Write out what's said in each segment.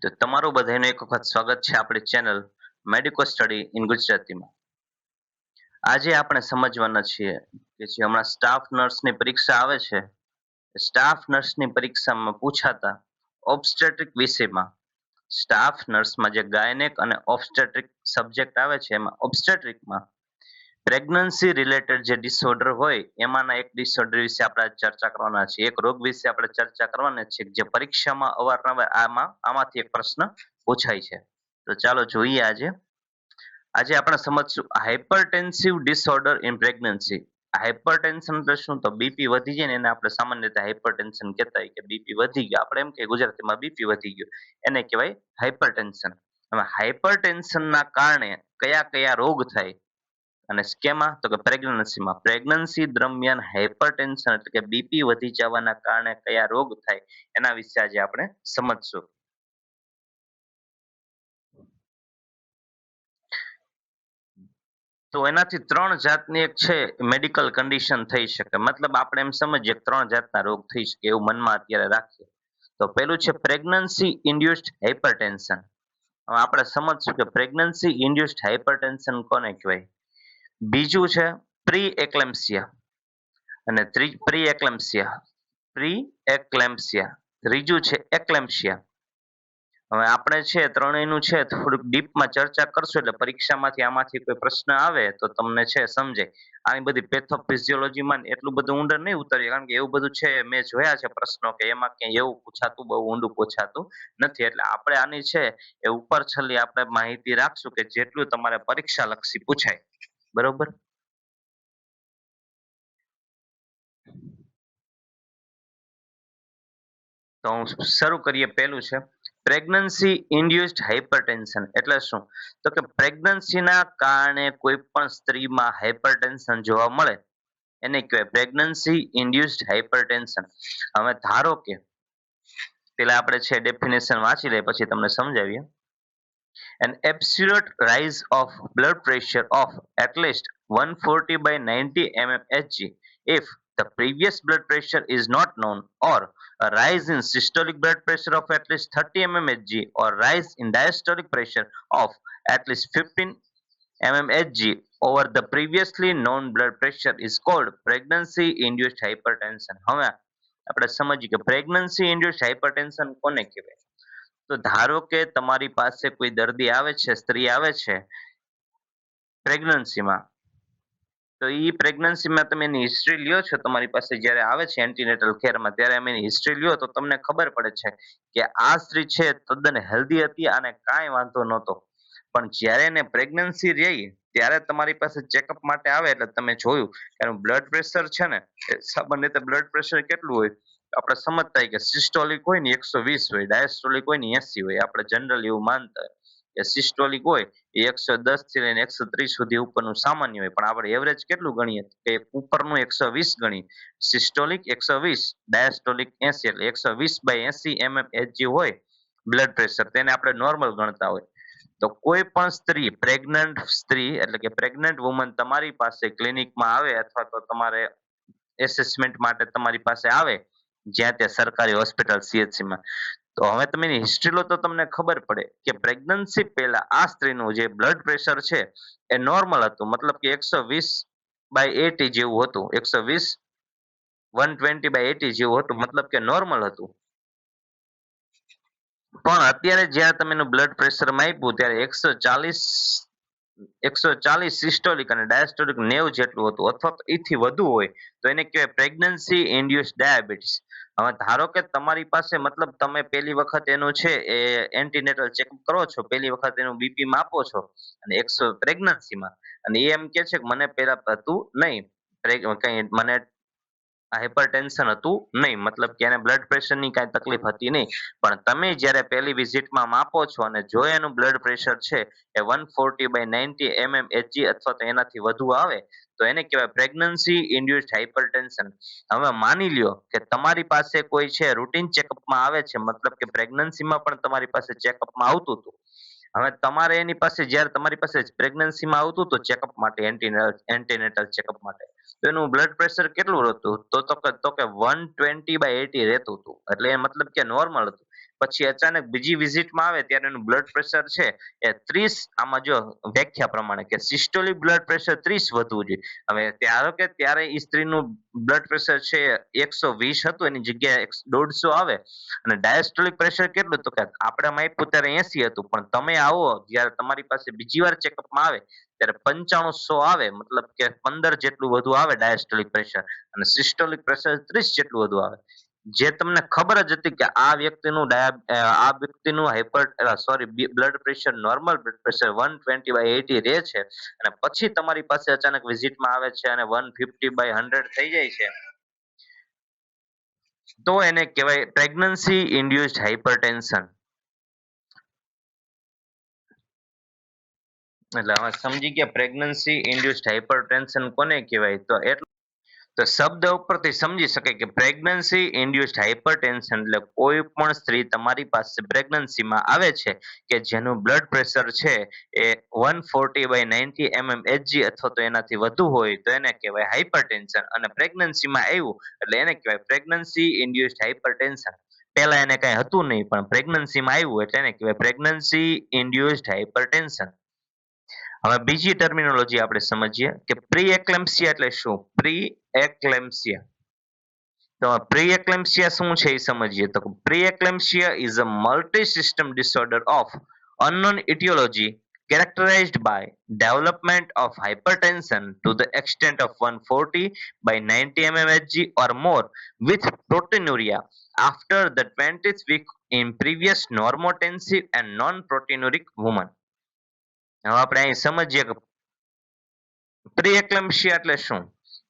તો તમારું બધાનું એક વખત સ્વાગત છે આપણી ચેનલ મેડિકો સ્ટડી ઇન ગુજરાતીમાં. આજે આપણે સમજવાના છીએ કે જે હમણાં સ્ટાફ નર્સની પરીક્ષા આવે છે, સ્ટાફ નર્સની પરીક્ષામાં પૂછાતા ઓબ્સ્ટેટ્રિક વિષયમાં સ્ટાફ નર્સમાં જે ગાયનેક અને ઓબ્સ્ટેટ્રિક સબ્જેક્ટ આવે છે એમાં ઓબ્સ્ટેટ્રિકમાં પ્રેગ્નન્સી રિલેટેડ જે ડિસઓર્ડર હોય એમાંના એક ડિસઓર્ડર વિશે આપણે આજે ચર્ચા કરવાના છીએ. એક રોગ વિશે આપણે ચર્ચા કરવાના છીએ જે પરીક્ષામાં અવારનવાર આમાંથી એક પ્રશ્ન પૂછાય છે. તો ચાલો જોઈએ આજે. આજે આપણે સમજશું હાઇપરટેન્સિવ ડિસઓર્ડર ઇન પ્રેગ્નન્સી. હાઇપરટેન્શન એટલે શું? તો બીપી વધી જાય ને એને આપણે સામાન્ય રીતે હાઇપરટેન્શન કહેતા હોય કે બીપી વધી ગયું. આપણે એમ કે ગુજરાતીમાં બીપી વધી ગયું એને કહેવાય હાઇપરટેન્શન. હવે હાઇપરટેન્શનના કારણે કયા કયા રોગ થાય અને સ્કેમાં તો કે પ્રેગ્નન્સીમાં પ્રેગ્નન્સી દરમિયાન હાઇપરટેન્શન એટલે કે બીપી વધી જવાના કારણે કયા રોગ થાય એના વિશે આજે આપણે સમજશું. તો એનાથી ત્રણ જાતની એક છે મેડિકલ કન્ડિશન થઈ શકે. મતલબ આપણે એમ સમજીએ કે ત્રણ જાતના રોગ થઈ શકે એવું મનમાં અત્યારે રાખીએ. તો પેલું છે પ્રેગ્નન્સી ઇન્ડ્યુસ્ડ હાઇપરટેન્શન. હવે આપણે સમજશું કે પ્રેગ્નન્સી ઇન્ડ્યુસ્ડ હાઇપરટેન્શન કોને કહેવાય. બીજું છે પ્રી એક્લેમ્સિયા અને પ્રી એક્લેમ્સિયા પ્રી એક્લેમ્સિયા. ત્રીજું છે એક્લેમ્સિયા. હવે આપણે છે ત્રણેયનું છે થોડુંક ડીપમાં ચર્ચા કરશું એટલે પરીક્ષામાંથી આમાંથી કોઈ પ્રશ્ન આવે તો તમને છે સમજાય. આની બધી પેથોફિઝિયોલોજીમાં એટલું બધું ઊંડું નહીં ઉતરીએ કારણ કે એવું બધું છે મેં જોયા છે પ્રશ્નો કે એમાં ક્યાંય એવું પૂછાતું બહુ ઊંડું પૂછાતું નથી. એટલે આપણે આની છે એ ઉપર છેલ્લી આપણે માહિતી રાખશું કે જેટલું તમારે પરીક્ષા લક્ષી પૂછાય. બરોબર. તો હું શરૂ કરીએ. પહેલું છે પ્રેગ્નન્સી ઇન્ડ્યુસ્ડ હાઇપરટેન્શન એટલે શું? તો કે પ્રેગ્નન્સીના કારણે કોઈ પણ સ્ત્રીમાં હાઇપરટેન્શન જોવા મળે એને કહેવાય પ્રેગ્નન્સી ઇન્ડ્યુસ્ડ હાઇપરટેન્શન. હવે ધારો કે પેલા આપણે છે ડેફિનેશન વાંચી લઈએ પછી તમને સમજાવીએ. An absolute rise of blood pressure of at least 140 by 90 mmHg if the previous blood pressure is not known, or a rise in systolic blood pressure of at least 30 mmHg, or rise in diastolic pressure of at least 15 mmHg over the previously known blood pressure is called pregnancy induced hypertension. હવે આપણે સમજીએ કે pregnancy induced hypertension કોને કહેવાય. તો ધારો કે તમારી પાસે કોઈ દર્દી આવે છે, સ્ત્રી આવે છે પ્રેગ્નન્સીમાં, તો એ પ્રેગ્નન્સીમાં તમે એની હિસ્ટ્રી લ્યો છો, તમારી પાસે જ્યારે આવે છે એન્ટીનેટલ કેરમાં ત્યારે અમે એની હિસ્ટ્રી લ્યો તો તમને ખબર પડે છે કે આ સ્ત્રી છે તદ્દન હેલ્ધી હતી અને કાંઈ વાંધો નહોતો. પણ જ્યારે એને પ્રેગ્નન્સી રહી ત્યારે તમારી પાસે ચેકઅપ માટે આવે એટલે તમે જોયું કે એનું બ્લડ પ્રેશર છે ને એ સામાન્ય રીતે બ્લડ પ્રેશર કેટલું હોય આપણે સમજતા હોય કે સિસ્ટોલિક હોય ને 120 હોય, ડાયસ્ટોલિક હોય ને 80 હોય. આપણે જનરલી એવું માનતા હોય કે સિસ્ટોલિક હોય એ 110 થી લઈને 130 સુધી ઉપરનું સામાન્ય હોય, પણ આપણે એવરેજ કેટલું ગણીએ કે ઉપરનું 120 ગણીએ. સિસ્ટોલિક 120, ડાયસ્ટોલિક 80 એટલે 120/80 mmHg હોય બ્લડ પ્રેશર, તેને આપણે નોર્મલ ગણતા હોય. તો કોઈ પણ સ્ત્રી, પ્રેગ્નન્ટ સ્ત્રી એટલે કે પ્રેગ્નન્ટ વુમન તમારી પાસે ક્લિનિકમાં આવે અથવા તો તમારે એસેસમેન્ટ માટે તમારી પાસે આવે જ્યાં ત્યાં સરકારી હોસ્પિટલ સીએચસીમાં, તો હવે તમે એની હિસ્ટ્રી લો તો તમને ખબર પડે કે પ્રેગ્નન્સી પહેલા આ સ્ત્રીનું જે બ્લડ પ્રેશર છે એ નોર્મલ હતું. મતલબ કે 120/80 જેવું હતું. 120/120/80 જેવું હતું, મતલબ કે નોર્મલ હતું. પણ અત્યારે જ્યારે તમે એનું બ્લડ પ્રેશર માપ્યું ત્યારે 140 સિસ્ટોલિક અને ડાયસ્ટોલિક 90 જેટલું હતું અથવા તો એથી વધુ હોય તો એને કહેવાય પ્રેગ્નન્સી ઇન્ડ્યુસ ડાયાબિટીસ. હવે ધારો કે તમારી પાસે મતલબ તમે પહેલી વખત એનું છે એ એન્ટીનેટલ ચેકઅપ કરો છો, પહેલી વખત એનું બીપી માપો છો અને 100 પ્રેગ્નન્સીમાં, અને એ એમ કે છે કે મને પહેલા હતું નહીં, કઈ મને હાઇપરટેન્શન હતું નહીં, મતલબ કે એને બ્લડ પ્રેશરની કાંઈ તકલીફ હતી નહીં. પણ તમે જ્યારે પહેલી વિઝિટમાં માપો છો અને જો એનું બ્લડ પ્રેશર છે એ 140/90 mmHg અથવા તો એનાથી વધુ આવે તો એને કહેવાય પ્રેગ્નન્સી ઇન્ડ્યુસ્ડ હાઇપરટેન્શન. હવે માની લ્યો કે તમારી પાસે કોઈ છે રૂટીન ચેકઅપમાં આવે છે, મતલબ કે પ્રેગ્નન્સીમાં પણ તમારી પાસે ચેકઅપમાં આવતું હતું. હવે તમારે એની પાસે જ્યારે તમારી પાસે પ્રેગ્નન્સીમાં આવતું હતું ચેકઅપ માટે, એન્ટીનેટલ ચેકઅપ માટે, તો એનું બ્લડ પ્રેશર કેટલું રહેતું? તો કે 120/80 રહેતું હતું. એટલે એ મતલબ કે નોર્મલ હતું. પછી અચાનક બીજી વિઝિટમાં આવે ત્યારે એનું બ્લડ પ્રેશર છે એ 30, આમાં જો વ્યાખ્યા પ્રમાણે કે સિસ્ટોલિક બ્લડ પ્રેશર 30 વધવું જોઈએ. હવે ધારો કે ત્યારે ઈ સ્ત્રીનું બ્લડ પ્રેશર છે 120 હતું, એની જગ્યાએ 150 આવે, અને ડાયસ્ટોલિક પ્રેશર કેટલું, તો કે આપણે માપ્યું ત્યારે 80 હતું, પણ તમે આવો જ્યારે તમારી પાસે બીજી વાર ચેકઅપમાં આવે ત્યારે 9500 આવે, મતલબ કે 15 જેટલું વધુ આવે ડાયસ્ટોલિક પ્રેશર, અને સિસ્ટોલિક પ્રેશર 30 જેટલું વધુ આવે. જે તમને ખબર જ હતી કે આ વ્યક્તિનું blood pressure, normal blood pressure 120/80 રહે છે, અને પછી તમારી પાસે અચાનક વિઝિટમાં આવે છે અને 150/100 થઈ જાય છે, તો એને કહેવાય પ્રેગ્નન્સી ઇન્ડ્યુસ્ડ હાઇપરટેન્શન. એટલે હવે સમજી ગયા પ્રેગ્નન્સી ઇન્ડ્યુસ્ડ હાઇપરટેન્શન કોને કહેવાય? તો શબ્દ ઉપરથી સમજી શકાય કે પ્રેગ્નન્સી ઇન્ડ્યુસ્ડ હાઇપરટેન્શન એટલે કોઈ પણ સ્ત્રી તમારી પાસે પ્રેગ્નન્સીમાં આવે છે કે જેનું બ્લડ પ્રેશર છે એ 140/90 mmHg અથવા તો એનાથી વધુ હોય તો એને કહેવાય હાઇપરટેન્શન, અને પ્રેગ્નન્સીમાં આવ્યું એટલે એને કહેવાય પ્રેગ્નન્સી ઇન્ડ્યુસ્ડ હાઇપરટેન્શન. પહેલા એને કઈ હતું નહીં, પણ પ્રેગ્નન્સીમાં આવ્યું એટલે એને કહેવાય પ્રેગ્નન્સી ઇન્ડ્યુસ્ડ હાઇપરટેન્શન. હવે બીજી ટર્મિનોલોજી આપણે સમજીએ કે પ્રી એક્લેમ્પસિયા એટલે શું? Pre eclampsia. તો પ્રી એક્લેમ્પસિયા શું છે એ સમજીએ. તો pre eclampsia is a multi system disorder of unknown etiology characterized by development of hypertension to the extent of 140/90 mmHg or more with proteinuria after the 20th week in previous normotensive and non-proteinuric woman. હવે આપણે અહીં સમજીએ કે pre eclampsia એટલે શું.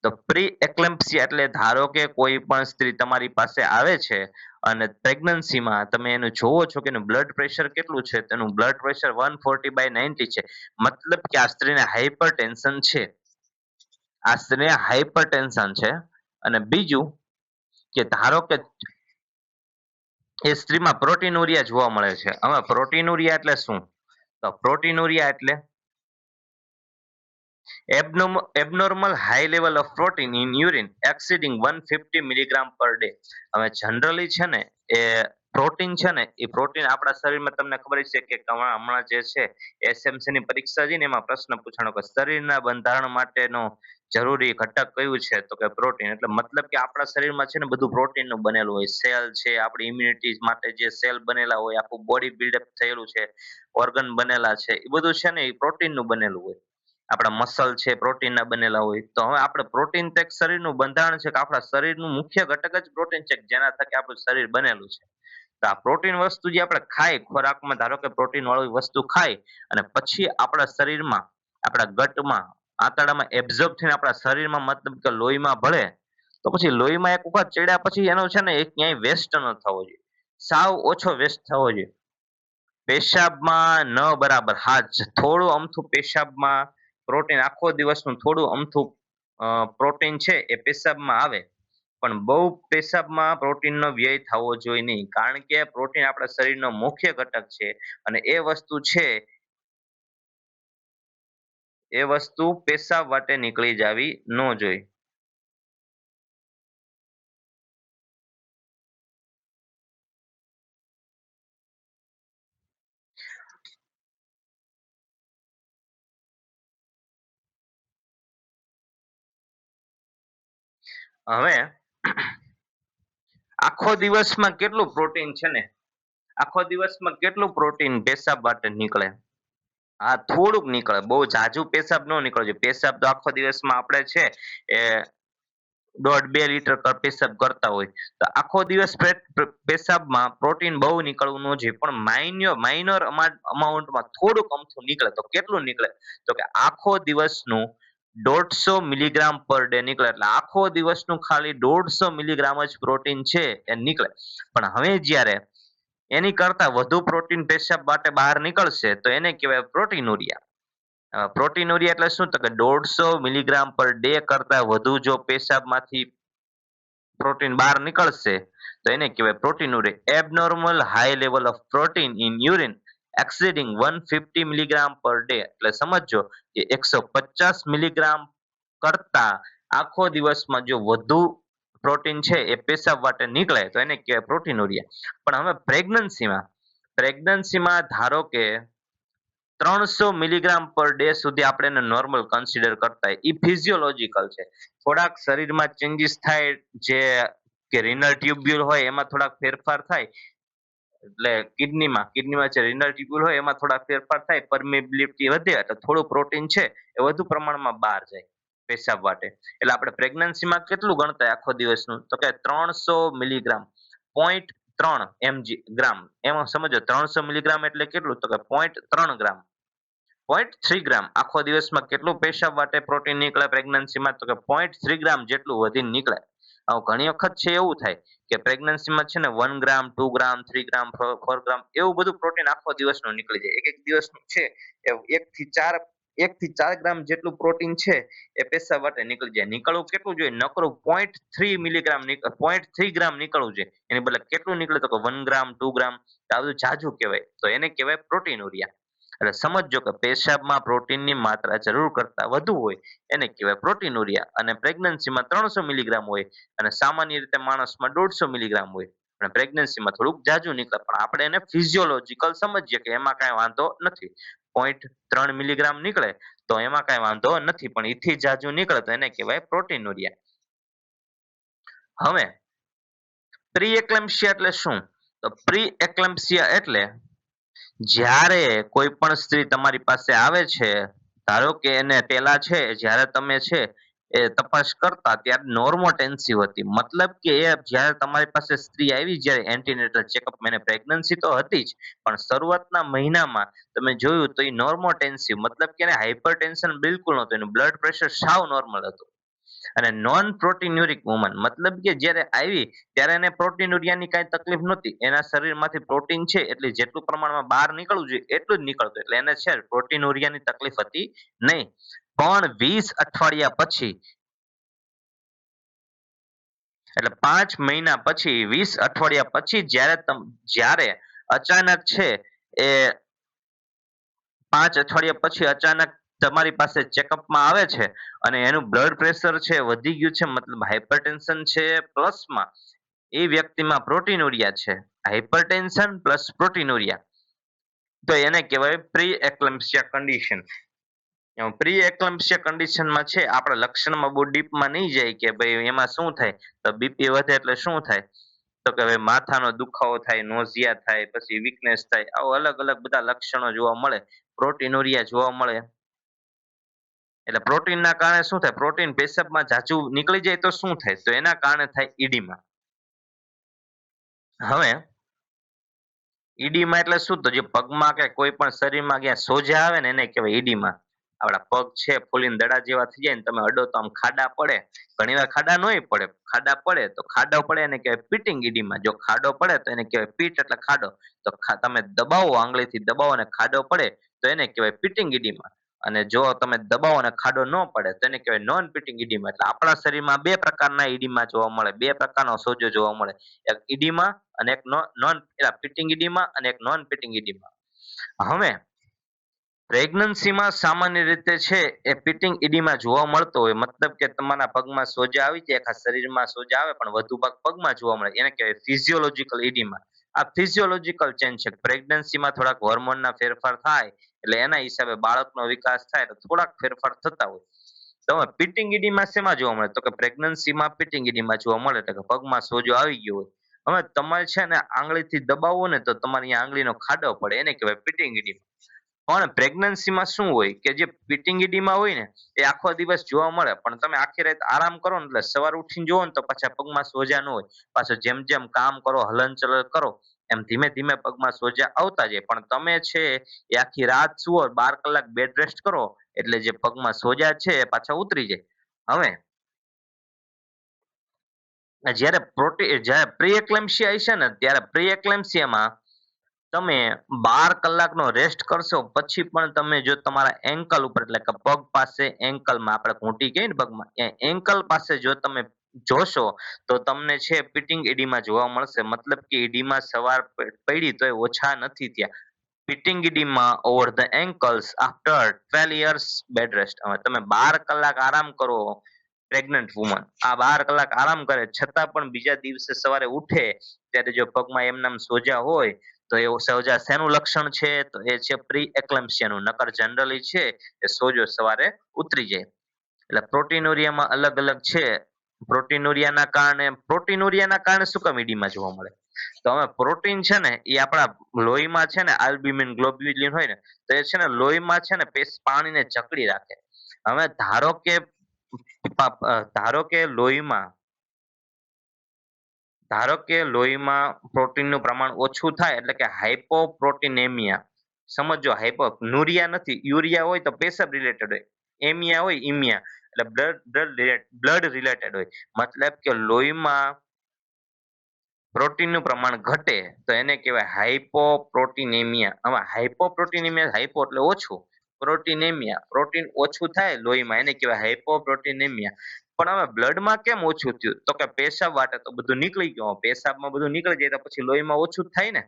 તો pre eclampsia એટલે ધારો કે કોઈ પણ સ્ત્રી તમારી પાસે આવે છે અને પ્રેગ્નન્સીમાં તમે એનું જોવો છો કે એનું બ્લડ પ્રેશર કેટલું છે, તેનું બ્લડ પ્રેશર 140/90 છે, મતલબ કે આ સ્ત્રીને હાઈપર ટેન્શન છે. આ સ્ત્રીને હાઈપર ટેન્શન છે. અને બીજું કે ધારો કે એ સ્ત્રીમાં પ્રોટીનુરિયા જોવા મળે છે. હવે પ્રોટીનુરિયા એટલે શું? તો પ્રોટીનુરિયા એટલે abnormal high level of protein in urine exceeding 150 milligram per day. હવે જનરલી છે ને એ પ્રોટીન છે ને એ પ્રોટીન આપણા શરીરમાં તમને ખબર જ છે કે હમણાં જે છે એસએમસી ની પરીક્ષા છે ને એમાં પ્રશ્ન પૂછાણો કે શરીરના બંધારણ માટેનો જરૂરી ઘટક કયું છે, તો કે પ્રોટીન. એટલે મતલબ કે આપણા શરીરમાં છે ને બધું પ્રોટીન નું બનેલું હોય. સેલ છે, આપણી ઇમ્યુનિટી માટે જે સેલ બનેલા હોય, આખું બોડી બિલ્ડઅપ થયેલું છે, ઓર્ગન બનેલા છે, એ બધું છે ને એ પ્રોટીન નું બનેલું હોય. આપણા મસલ છે પ્રોટીનના બનેલા હોય. તો હવે આપણે પ્રોટીન તો એક શરીરનું બંધારણ છે કે આપણા શરીરનું મુખ્ય ઘટક જ પ્રોટીન છે, જેના થકી આપણું શરીર બનેલું છે. તો આ પ્રોટીન વસ્તુ જે આપણે ખાઈ ખોરાકમાં, ધારો કે પ્રોટીન વાળી વસ્તુ ખાઈ અને પછી આપણા શરીરમાં, આપણા ગટમાં, આંતરડામાં એબ્ઝોર્બ થઈને આપણા શરીરમાં, મતલબ કે લોહીમાં ભળે, તો પછી લોહીમાં એક વખત ચડ્યા પછી એનો છે ને એક ક્યાંય વેસ્ટ ન થવો જોઈએ, સાવ ઓછો વેસ્ટ થવો જોઈએ. પેશાબમાં ન બરાબર, હા થોડું અમથું પેશાબમાં પ્રોટીન, આખો દિવસનું થોડું અમથું પ્રોટીન છે એ પેશાબમાં આવે, પણ બહુ પેશાબમાં પ્રોટીનનો વ્યય થવો જોઈએ નહીં, કારણ કે પ્રોટીન આપણા શરીરનો મુખ્ય ઘટક છે, અને એ વસ્તુ પેશાબ વાટે નીકળી જાવી ન જોઈએ. હવે આખો દિવસમાં કેટલું પ્રોટીન છે ને, આખો દિવસમાં કેટલું પ્રોટીન પેશાબ વાટે નીકળે? હા થોડુંક નીકળે, બહુ ઝાઝું પેશાબ ન નીકળે જોઈએ. પેશાબ તો આખો દિવસમાં આપણે છે એ 1.5-2 લીટર પેશાબ કરતા હોય, તો આખો દિવસ પેશાબમાં પ્રોટીન બહુ નીકળવું ન જોઈએ, પણ માઇનર અમાઉન્ટમાં થોડુંક અમથું નીકળે. તો કેટલું નીકળે? તો કે આખો દિવસનું 150 મિલીગ્રામ પર ડે નીકળે. એટલે આખો દિવસનું ખાલી 150 મિલીગ્રામ જ પ્રોટીન છે એ નીકળે. પણ હવે જ્યારે એની કરતા વધુ પ્રોટીન પેશાબ માટે બહાર નીકળશે તો એને કહેવાય પ્રોટીનુરિયા. પ્રોટીનુરિયા એટલે શું? તો કે 150 મિલીગ્રામ પર ડે કરતા વધુ જો પેશાબમાંથી પ્રોટીન બહાર નીકળશે તો એને કહેવાય proteinuria. Abnormal high level of protein in urine exceeding 150 milligram per day. એટલે સમજો કે 150 મિલીગ્રામ કરતા આખો દિવસમાં જો વધુ પ્રોટીન છે એ પેશાબ વાટે નીકળે તો એને કહેવાય પ્રોટીનુરિયા. પણ હવે પ્રેગ્નન્સીમાં ધારો કે 300 મિલીગ્રામ પર ડે સુધી આપણે એને નોર્મલ કન્સિડર કરતા હોય, એ ફિઝિયોલોજીકલ છે. થોડાક શરીરમાં ચેન્જીસ થાય, જે કે રિનલ ટ્યુબ્યુલ હોય એમાં થોડાક ફેરફાર થાય, એટલે કિડનીમાં જે રિનલ ટ્યુબ્યુલ હોય એમાં થોડા ફેરફાર થાય, પરમિબિલિટી વધે એટલે થોડું પ્રોટીન છે એ વધુ પ્રમાણમાં બહાર જાય પેશાબ વાટે. એટલે આપણે પ્રેગ્નન્સીમાં કેટલું ગણતા આખો દિવસનું, તો કે 300 મિલીગ્રામ, 0.3 ગ્રામ. એમાં સમજો 300 મિલીગ્રામ એટલે કેટલું, તો કે 0.3 ગ્રામ, 0.3 ગ્રામ. આખો દિવસમાં કેટલું પેશાબ વાટે પ્રોટીન નીકળે પ્રેગ્નન્સીમાં, તો કે 0.3 ગ્રામ જેટલું વધીને નીકળે. હવે ઘણી વખત છે એવું થાય કે પ્રેગ્નન્સીમાં છે ને 1 ગ્રામ, 2 ગ્રામ, 3 ગ્રામ, 4 ગ્રામ એવું બધું પ્રોટીન આખો દિવસનું નીકળી જાય. એક એક દિવસનું છે એ 1 થી 4 ગ્રામ જેટલું પ્રોટીન છે એ પેશાબ વાટે નીકળી જાય. નીકળવું કેટલું જોઈએ, નકરું 0.3 ગ્રામ નીકળવું જોઈએ. એની બદલે કેટલું નીકળે, તો કે 1 ગ્રામ, 2 ગ્રામ. આ બધું જાજુ કહેવાય, તો એને કહેવાય પ્રોટીનુરિયા. એટલે સમજો કે પેશાબમાં પ્રોટીનની માત્રા જરૂર કરતા વધુ હોય એને કહેવાય પ્રોટીનુરિયા. અને પ્રેગ્નન્સીમાં 300 મિલીગ્રામ હોય અને સામાન્ય રીતે માણસમાં 150 મિલીગ્રામ હોય. અને પ્રેગ્નન્સીમાં થોડુંક જાજુ નીકળે, પણ આપણે એને ફિઝિયોલોજીકલ સમજીએ કે એમાં કાંઈ વાંધો નથી. 0.3 મિલીગ્રામ નીકળે તો એમાં કાંઈ વાંધો નથી, પણ એથી જાજુ નીકળે તો એને કહેવાય પ્રોટીનુરિયા. હવે પ્રી એક્લેમ્પસિયા એટલે શું? તો પ્રી એક્લેમ્પસિયા એટલે જ્યારે કોઈ પણ સ્ત્રી તમારી પાસે આવે છે, ધારો કે એને પેલા છે જ્યારે તમે છે એ તપાસ કરતા ત્યારે નોર્મોટેન્સિવ હતી. મતલબ કે એ જ્યારે તમારી પાસે સ્ત્રી આવી, જ્યારે એન્ટીનેટલ ચેકઅપ, એને પ્રેગ્નન્સી તો હતી જ, પણ શરૂઆતના મહિનામાં તમે જોયું તો એ નોર્મોટેન્સિવ, મતલબ કે એને હાઇપરટેન્શન બિલકુલ નહોતું, એનું બ્લડ પ્રેશર સાવ નોર્મલ હતું. અને નોન પ્રોટીન્યુરિક વુમન, મતલબ કે જ્યારે આવી ત્યારે એને પ્રોટીનુરિયાની કાંઈ તકલીફ નહોતી. એના શરીરમાંથી પ્રોટીન છે એટલે જેટલું પ્રમાણમાં બહાર નીકળવું જોઈએ એટલું જ નીકળતું, એટલે એને છે પ્રોટીનુરિયાની તકલીફ હતી નહીં. પણ 20 અઠવાડિયા પછી, એટલે 5 મહિના પછી, 20 અઠવાડિયા પછી જ્યારે અચાનક છે એ 5 અઠવાડિયા પછી અચાનક તમારી પાસે ચેકઅપમાં આવે છે અને એનું બ્લડ પ્રેશર છે વધી ગયું છે, મતલબ હાઇપરટેન્શન છે, પ્લસમાં એ વ્યક્તિમાં પ્રોટીનુરિયા છે, હાઇપરટેન્શન પ્લસ પ્રોટીનુરિયા, તો એને કહેવાય પ્રી એક્લેમ્પસિયા કન્ડિશન. પ્રી એક્લેમ્પસિયા કન્ડિશનમાં છે આપણે લક્ષણમાં બહુ ડીપમાં નહીં જાય કે ભાઈ એમાં શું થાય. તો બીપી વધે એટલે શું થાય, તો કે ભાઈ માથાનો દુખાવો થાય, નોઝિયા થાય, પછી વીકનેસ થાય, આવું અલગ અલગ બધા લક્ષણો જોવા મળે, પ્રોટીનુરિયા જોવા મળે. એટલે પ્રોટીનના કારણે શું થાય, પ્રોટીન પેશાબમાં જાજુ નીકળી જાય તો શું થાય, તો એના કારણે થાય ઈડીમા. હવે ઈડીમા એટલે શું, તો જે પગમાં કે કોઈ પણ શરીરમાં ક્યાં સોજા આવે ને એને કહેવાય ઈડીમા. આપણા પગ છે ફૂલીને દડા જેવા થઈ જાય ને, તમે અડો તો આમ ખાડા પડે, ઘણી વાર ખાડા નોય પડે, ખાડા પડે તો ખાડો પડે એને કહેવાય પિટિંગ ઈડીમા. જો ખાડો પડે તો એને કહેવાય પીટ એટલે ખાડો. તો તમે દબાવો, આંગળીથી દબાવો અને ખાડો પડે તો એને કહેવાય પિટિંગ ઈડીમા. અને જો તમે દબાવો અને ખાડો ન પડે તો એને કહેવાય નોન પિટિંગ ઈડીમા. એટલે આપણા શરીરમાં બે પ્રકારના ઈડીમા જોવા મળે, બે પ્રકારનો સોજો જોવા મળે, એક ઈડીમા અને એક નોન પિટિંગ ઈડીમા અને એક નોન પિટિંગ ઈડીમા. હવે પ્રેગ્નન્સીમાં સામાન્ય રીતે છે એ પિટિંગ ઈડીમા જોવા મળતો હોય, મતલબ કે તમારા પગમાં સોજા આવી જાય, આખા શરીરમાં સોજા આવે પણ વધુ ભાગ પગમાં જોવા મળે, એને કહેવાય ફિઝિયોલોજીકલ ઈડીમા. આ ફિઝિયોલોજીકલ ચેન્જ છે. પ્રેગ્નન્સીમાં થોડાક હોર્મોનના ફેરફાર થાય એટલે એના હિસાબે બાળકનો વિકાસ થાય તો થોડાક ફેરફાર થતા હોય. તો હવે પિટિંગ ઈડીમા શેમાં જોવા મળે, તો કે પ્રેગ્નન્સીમાં પિટિંગ ઈડીમા જોવા મળે, એટલે કે પગમાં સોજો આવી ગયો હોય. હવે તમારે છે ને આંગળીથી દબાવો ને તો તમારી આંગળીનો ખાડો પડે, એને કહેવાય પિટિંગ ઈડીમા. પણ પ્રેગ્નન્સીમાં શું હોય કે જે પીટિંગ ઇડીમાં હોય ને એ આખો દિવસ જોવા મળે, પણ તમે આખી રાત આરામ કરો ને એટલે સવાર ઉઠીને જોવો ને તો પાછા પગમાં સોજા ન હોય. પાછું જેમ જેમ કામ કરો, હલનચલન કરો, એમ ધીમે ધીમે પગમાં સોજા આવતા જાય. પણ તમે છે એ આખી રાત સુવો, 12 કલાક બેડ રેસ્ટ કરો એટલે જે પગમાં સોજા છે એ પાછા ઉતરી જાય. હવે જ્યારે પ્રી એક્લેમ્પસિયા છે ને ત્યારે પ્રી એક્લેમ્પસિયામાં તમે 12 કલાકનો રેસ્ટ કરશો પછી પણ તમે જો તમારા એન્કલ ઉપર, એટલે કે પગ પાસે, એન્કલમાં આપણે ઘૂંટી કહીએ ને પગમાં, એ એન્કલ પાસે જો તમે જોશો તો તમને છે પિટિંગ ઈડીમા જોવા મળશે. મતલબ કે ઈડીમા સવાર પડી તો એ ઓછા નથી થયા. Pitting oedema over the ankles after 12 years bed rest. હવે તમે 12 કલાક આરામ કરો પ્રેગ્નન્ટ વુમન આ 12 કલાક આરામ કરે છતાં પણ બીજા દિવસે સવારે ઉઠે ત્યારે જો પગમાં એમનામ સોજા હોય તો એ સોજા શેનું લક્ષણ છે? તો એ છે પ્રી એક્લેમ્પસિયાનું. નકર જનરલી છે એ સોજો સવારે ઉતરી જાય. એટલે પ્રોટીનુરિયામાં અલગ અલગ છે. પ્રોટીનુરિયાના કારણે શું કામ ઈડીમાં જોવા મળે? તો હવે પ્રોટીન છે ને એ આપણા લોહીમાં છે ને આલ્બ્યુમિન ગ્લોબ્યુલિન હોય ને તો એ છે ને લોહીમાં છે ને પાણીને જકડી રાખે. હવે ધારો કે લોહીમાં પ્રોટીનનું પ્રમાણ ઓછું થાય એટલે કે હાઇપોપ્રોટીનેમિયા. સમજો નુરિયા નથી, યુરિયા હોય તો પેશાબ રિલેટેડ હોય, એમિયા હોય ઇમિયા એટલે બ્લડ રિલેટેડ હોય. મતલબ કે લોહીમાં પ્રોટીનનું પ્રમાણ ઘટે તો એને કહેવાય હાઇપોપ્રોટીનેમિયા. હવે હાઇપોપ્રોટીનેમિયા, હાઇપો એટલે ઓછું, પ્રોટીનેમિયા પ્રોટીન ઓછું થાય લોહીમાં એને કહેવાય હાઇપોપ્રોટીનેમિયા. પણ હવે બ્લડમાં કેમ ઓછું થયું? તો કે પેશાબ વાટે તો બધું નીકળી ગયું. પેશાબમાં બધું નીકળી જાય તો પછી લોહીમાં ઓછું જ થાય ને.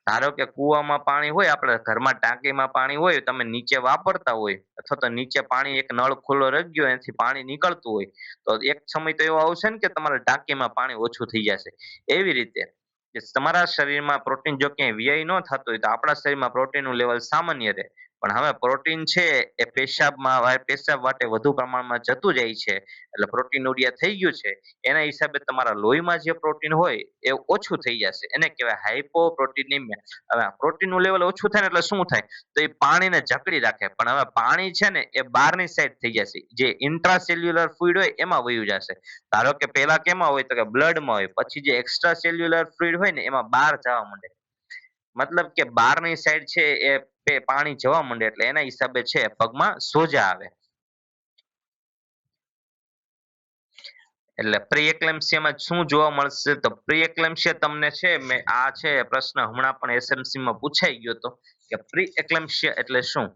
ધારો કે કુવામાં પાણી હોય, આપણે ઘરમાં ટાંકીમાં પાણી હોય, તમે નીચે વાપરતા હોય અથવા તો નીચે પાણી એક નળ ખુલ્લો રહી ગયો એનાથી પાણી નીકળતું હોય તો એક સમય તો એવો આવશે ને કે તમારા ટાંકીમાં પાણી ઓછું થઈ જશે. એવી રીતે કે તમારા શરીરમાં પ્રોટીન જો ક્યાંય વ્યય ન થતું હોય તો આપણા શરીરમાં પ્રોટીનનું લેવલ સામાન્ય રહે. પણ હવે પ્રોટીન છે એ પેશાબ વાટે વધુ પ્રમાણમાં જતું જાય છે એટલે પ્રોટીનુરિયા થઈ ગયું છે. એના હિસાબે તમારા લોહીમાં જે પ્રોટીન હોય એ ઓછું થઈ જશે, એને કહેવાય હાઇપોપ્રોટીનેમિયા. હવે પ્રોટીનનું લેવલ ઓછું થાય ને એટલે શું થાય? તો એ પાણીને જકડી રાખે. પણ હવે પાણી છે ને એ બહારની સાઈડ થઈ જશે, જે ઇન્ટ્રાસેલ્યુલર ફ્લુઇડ હોય એમાં વયું જશે. ધારો કે પેલા કેમાં હોય? તો કે બ્લડમાં હોય, પછી જે એક્સ્ટ્રા સેલ્યુલર ફ્લુઇડ હોય ને એમાં બહાર જવા માંડે. મતલબ કે બહારની સાઈડ છે એ પાણી જવા માંડે એટલે એના હિસાબે છે પગમાં સોજા આવે. એટલે પ્રી એક્લેમ્પસિયામાં શું જોવા મળશે? તો પ્રી એક્લેમ્પસિયા તમને છે મેં આ છે પ્રશ્ન હમણાં પણ એસએમસી માં પૂછાઈ ગયો હતો કે પ્રી એક્લેમ્પસિયા એટલે શું?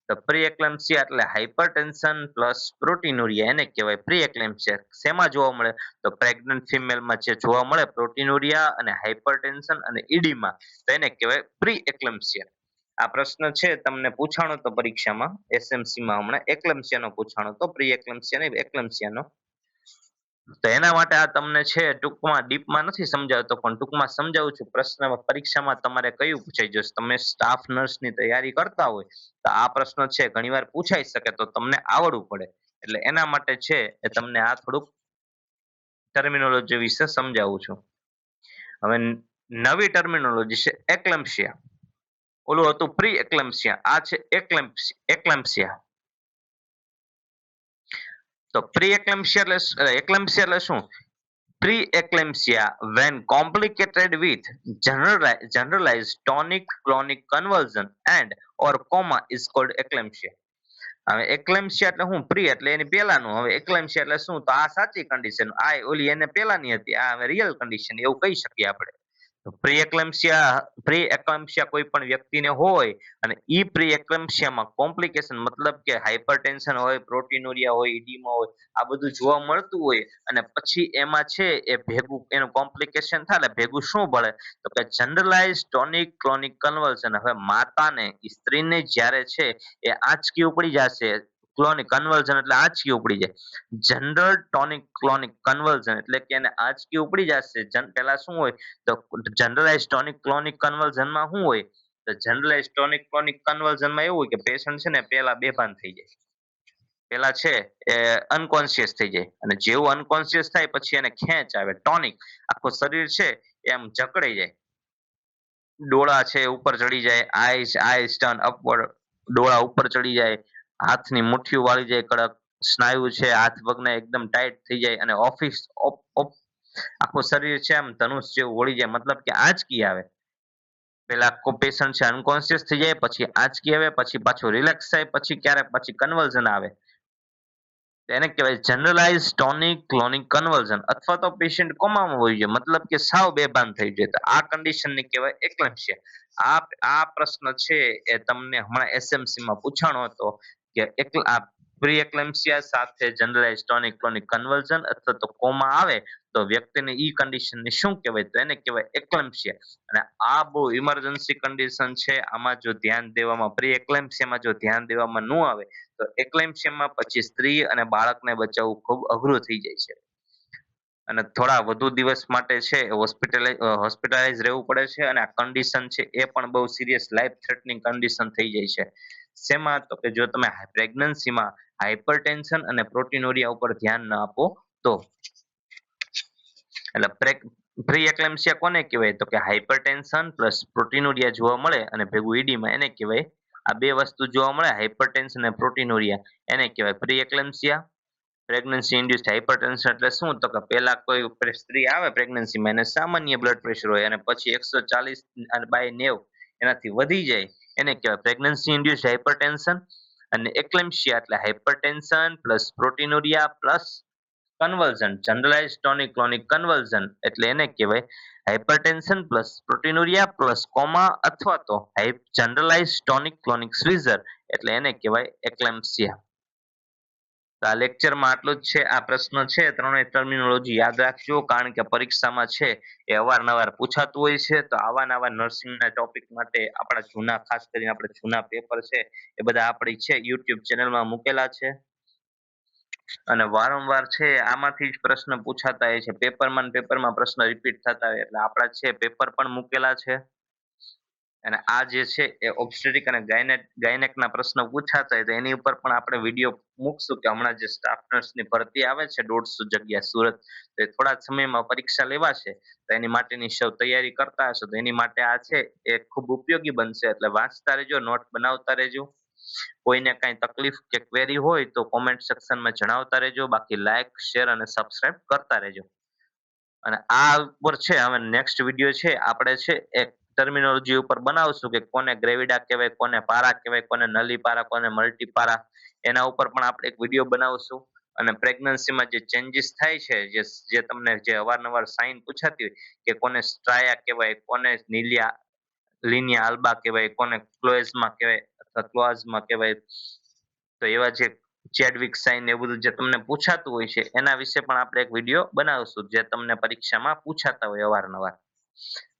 તો પ્રી એક્લેમ્પસિયા એટલે હાઇપરટેન્શન પ્લસ પ્રોટીનુરિયા એને કહેવાય પ્રી એક્લેમ્પસિયા. શેમાં જોવા મળે? તો પ્રેગ્નન્ટ ફિમેલમાં જે જોવા મળે પ્રોટીનુરિયા અને હાઇપરટેન્શન અને ઈડીમાં તો એને કહેવાય પ્રી એક્લેમ્પસિયા. આ પ્રશ્ન છે તમને પૂછાણો તો પરીક્ષામાં એસએમસી માં હમણાં એક્લેમ્પસિયાનો પૂછાણો તો પ્રી એક્લેમ્પસિયા ને એક્લેમ્પસિયાનો. તો એના માટે આ તમને છે ટૂંકમાં ડીપમાં નથી સમજાવતો પણ ટૂંકમાં સમજાવું છું. પ્રશ્ન પરીક્ષામાં તમારે કયું પૂછાઈ જશે? તમે સ્ટાફ નર્સની તૈયારી કરતા હોય તો આ પ્રશ્ન છે ઘણીવાર પૂછાઈ શકે તો તમને આવડવું પડે. એટલે એના માટે છે એ તમને આ થોડુંક ટર્મિનોલોજી વિશે સમજાવું છું. હવે નવી ટર્મિનોલોજી છે એક્લેમ્પસિયા. ઓલું હતું પ્રી એક્લેમ્પસિયા, આ છે એક્લેમ્પસિયા. તો પ્રી એક્લેમ્પસિયા એટલે શું? Preeclampsia, when complicated with generalized tonic-clonic convulsion and or coma is called eclampsia. હવે એક્લેમ્પસિયા એટલે શું? પ્રી એટલે એની પહેલાનું. હવે એક્લેમ્પસિયા એટલે શું? તો આ સાચી કન્ડિશન, આ ઓલી એને પહેલાની હતી, આ હવે રિયલ કન્ડિશન એવું કહી શકીએ આપણે. પ્રી એક્લેમ્પસિયા કોઈ પણ વ્યક્તિને હોય અને ઈ પ્રી એક્લેમ્પસિયામાં કોમ્પ્લિકેશન મતલબ કે હાઇપરટેન્શન હોય, પ્રોટીનુરિયા હોય, ઈડીમા હોય, આ બધું જોવા મળતું હોય અને પછી એમાં છે એ ભેગું એનું કોમ્પ્લિકેશન થાય એટલે ભેગું શું ભળે? તો કે જનરલાઇઝ ટોનિક ક્લોનિક કન્વર્ઝન. હવે માતાને સ્ત્રીને જ્યારે છે એ આંચકી ઉપડી જશે, ક્લોનિક કન્વર્ઝન એટલે આંચકી ઉપડી જાય. જનરલ ટોનિક ક્લોનિક કન્વર્ઝન એટલે કે એને આંચકી ઉપડી જશે. પેલા શું હોય? તો જનરલાઇઝ ટોનિક ક્લોનિક કન્વર્ઝનમાં શું હોય? તો જનરલાઇઝ ટોનિક ક્લોનિક કન્વર્ઝનમાં એવું હોય કે પેશન્ટ છે ને પેલા બેભાન થઈ જાય, પેલા છે એ અનકોન્શિયસ થઈ જાય અને જેવું અનકોન્શિયસ થાય પછી એને ખેંચ આવે, ટોનિક, આખું શરીર છે એમ જકડાઈ જાય, ડોળા છે ઉપર ચડી જાય, આઈસ ટર્ન અપવર્ડ, ડોળા ઉપર ચડી જાય, હાથની મુઠ્ઠીઓ વાળી જાય કડક, સ્નાયુ છે હાથ પગના એકદમ ટાઈટ થઈ જાય અને આખું શરીર છે આમ ધનુષ જેવું વળી જાય, મતલબ કે આંચકી આવે. પેલા પેશન્ટ છે અનકોન્શિયસ થઈ જાય, પછી આંચકી આવે, પછી પાછું રિલેક્સ થાય, પછી ક્યારેક પછી કન્વલ્ઝન આવે. એને કહેવાય જનરલાઇઝ ટોનિક ક્લોનિક કન્વર્ઝન અથવા તો પેશન્ટ કોમામાં હોય છે મતલબ કે સાવ બેભાન થઈ જાય તો આ કન્ડિશનને કહેવાય એક્લેમ્પસિયા. આ પ્રશ્ન છે એ તમને હમણાં એસએમસી માં પૂછાણો હતો કે પ્રી એક્લેમ્પસિયા સાથે જનરલાઇઝ ટોનિક ક્લોનિક કન્વર્ઝન અથવા તો કોમા આવે તો વ્યક્તિને ઈ કન્ડિશનને શું કહેવાય? તો એને કહેવાય એક્લેમ્પસિયા. અને આ બહુ ઇમરજન્સી કન્ડિશન છે. આમાં જો ધ્યાન દેવામાં પ્રી એક્લેમ્પસિયામાં જો ધ્યાન દેવામાં ન આવે તો એક્લેમ્પસિયામાં પછી સ્ત્રી અને બાળકને બચાવવું ખૂબ અઘરું થઈ જાય છે. અને થોડા વધુ દિવસ માટે છે હોસ્પિટલાઇઝ રહેવું પડે છે. અને આ કન્ડિશન છે એ પણ બહુ સિરિયસ લાઈફ થ્રેટનિંગ કન્ડિશન થઈ જાય છે. શેમાં? તો કે જો તમે પ્રેગ્નન્સીમાં હાઇપરટેન્શન અને પ્રોટીનોરિયા ઉપર ધ્યાન ન આપો તો. એટલે પ્રી એક્લેમ્પસિયા કોને કહેવાય? તો કે હાઇપરટેન્શન પ્લસ પ્રોટીનોરિયા જોવા મળે અને ભેગું ઈડીમાં, એને કહેવાય. આ બે વસ્તુ જોવા મળે, હાઇપરટેન્શન અને પ્રોટીનોરિયા, એને કહેવાય પ્રી એક્લેમ્પસિયા. પ્રેગ્નન્સી ઇન્ડ્યુસ્ડ હાઇપરટેન્શન એટલે શું? તો કે પેલા કોઈ સ્ત્રી આવે પ્રેગ્નન્સીમાં, એને સામાન્ય બ્લડ પ્રેશર હોય અને પછી 140/90 એનાથી વધી જાય, એને કહેવાય પ્રેગ્નન્સી ઇન્ડ્યુસ્ડ હાઇપરટેન્શન. અને એક્લેમ્પસિયા એટલે hypertension plus proteinuria plus convulsion, generalise tonic clonic convulsion, એટલે એને કહેવાય hypertension plus proteinuria plus coma અથવા તો જનરલાઇઝ ટોનિક ક્લોનિક સીઝર, એટલે એને કહેવાય એક્લેમ્પસિયા. તો આ લેક્ચરમાં આટલું જ છે. આ પ્રશ્ન છે ત્રણેય ટર્મિનોલોજી યાદ રાખજો, કારણ કે પરીક્ષામાં છે એ અવારનવાર પૂછાતું હોય છે. તો આવા નવા નર્સિંગના ટોપિક માટે આપણા જૂના, ખાસ કરીને આપણે જૂના પેપર છે એ બધા આપણી છે યુટ્યુબ ચેનલમાં મૂકેલા છે. અને વારંવાર છે આમાંથી જ પ્રશ્ન પૂછાતા હોય છે. પેપરમાં ને પેપરમાં પ્રશ્ન રિપીટ થતા હોય એટલે આપણા છે પેપર પણ મૂકેલા છે. અને આ જે છે એ ઓબ્સ્ટેટ્રિક અને ગાયનેકના પ્રશ્નો પૂછાતા હોય તો એની ઉપર પણ આપણે વિડીયો મૂકશું કે હમણાં જે સ્ટાફ નર્સની ભરતી આવે છે 150 જગ્યા સુરત, તો એ થોડા જ સમયમાં પરીક્ષા લેવાશે. તો એની માટેની સૌ તૈયારી કરતા હશો તો એની માટે આ છે એ ખૂબ ઉપયોગી બનશે. એટલે વાંચતા રહેજો, નોટ બનાવતા રહેજો. કોઈને કાંઈ તકલીફ કે ક્વેરી હોય તો કોમેન્ટ સેક્શનમાં જણાવતા રહેજો. બાકી લાઈક, શેર અને સબસ્ક્રાઇબ કરતા રહેજો. અને આ ઉપર છે હવે નેક્સ્ટ વિડીયો છે આપણે છે એક ટર્મિનોલોજી ઉપર બનાવશું કે કોને ગ્રેવિડા કહેવાય, કોને પારા કહેવાય, કોને નલી પારા, કોને મલ્ટી પારા, એના ઉપર પણ આપણે એક વિડીયો બનાવશું. અને પ્રેગ્નન્સીમાં જે ચેન્જીસ થાય છે, જે તમને જે અવારનવાર સાઈન પૂછાતી હોય કે કોને સ્ટ્રાયા કહેવાય, કોને લિનિયા આલ્બા કહેવાય, કોને ક્લોએઝમા કહેવાય અથવા ક્લોઝમા કહેવાય, તો એવા જે ચેડવિક સાઈન એ બધું જે તમને પૂછાતું હોય છે એના વિશે પણ આપણે એક વિડીયો બનાવશું જે તમને પરીક્ષામાં પૂછાતા હોય અવારનવાર.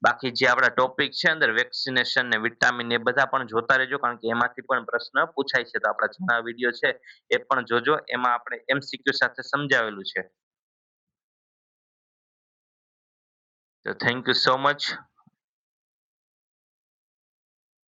બાકી જે આપણા ટોપિક છે અંદર વેક્સિનેશન ને વિટામિન એ બધા પણ જોતા રહેજો, કારણ કે એમાંથી પણ પ્રશ્ન પૂછાય છે. તો આપણા જૂના વિડીયો છે એ પણ જોજો, એમાં આપણે MCQ સાથે સમજાવેલું છે. તો થેન્ક યુ સો મચ.